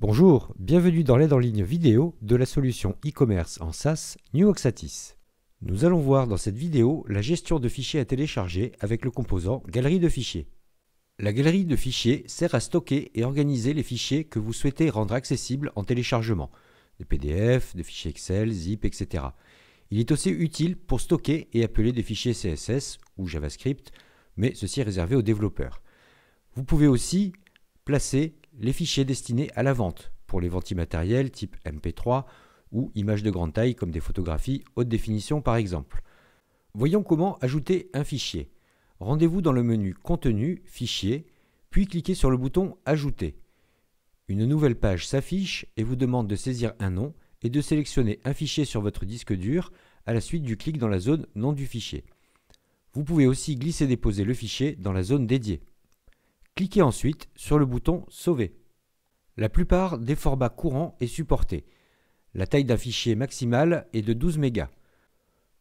Bonjour, bienvenue dans l'aide en ligne vidéo de la solution e-commerce en SaaS NewOxatis. Nous allons voir dans cette vidéo la gestion de fichiers à télécharger avec le composant Galerie de fichiers. La galerie de fichiers sert à stocker et organiser les fichiers que vous souhaitez rendre accessibles en téléchargement, des PDF, des fichiers Excel, Zip, etc. Il est aussi utile pour stocker et appeler des fichiers CSS ou JavaScript, mais ceci est réservé aux développeurs. Vous pouvez aussi placer les fichiers destinés à la vente, pour les ventes immatérielles type MP3 ou images de grande taille comme des photographies haute définition par exemple. Voyons comment ajouter un fichier. Rendez-vous dans le menu Contenu, Fichier, puis cliquez sur le bouton Ajouter. Une nouvelle page s'affiche et vous demande de saisir un nom et de sélectionner un fichier sur votre disque dur à la suite du clic dans la zone Nom du fichier. Vous pouvez aussi glisser-déposer le fichier dans la zone dédiée. Cliquez ensuite sur le bouton Sauver. La plupart des formats courants est supporté. La taille d'un fichier maximale est de 12 mégas.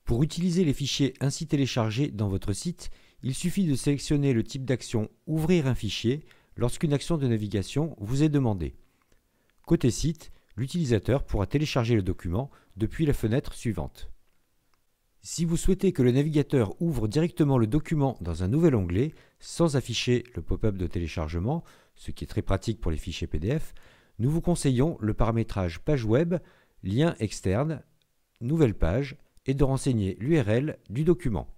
Pour utiliser les fichiers ainsi téléchargés dans votre site, il suffit de sélectionner le type d'action Ouvrir un fichier lorsqu'une action de navigation vous est demandée. Côté site, l'utilisateur pourra télécharger le document depuis la fenêtre suivante. Si vous souhaitez que le navigateur ouvre directement le document dans un nouvel onglet, sans afficher le pop-up de téléchargement, ce qui est très pratique pour les fichiers PDF, nous vous conseillons le paramétrage page web, lien externe, nouvelle page et de renseigner l'URL du document.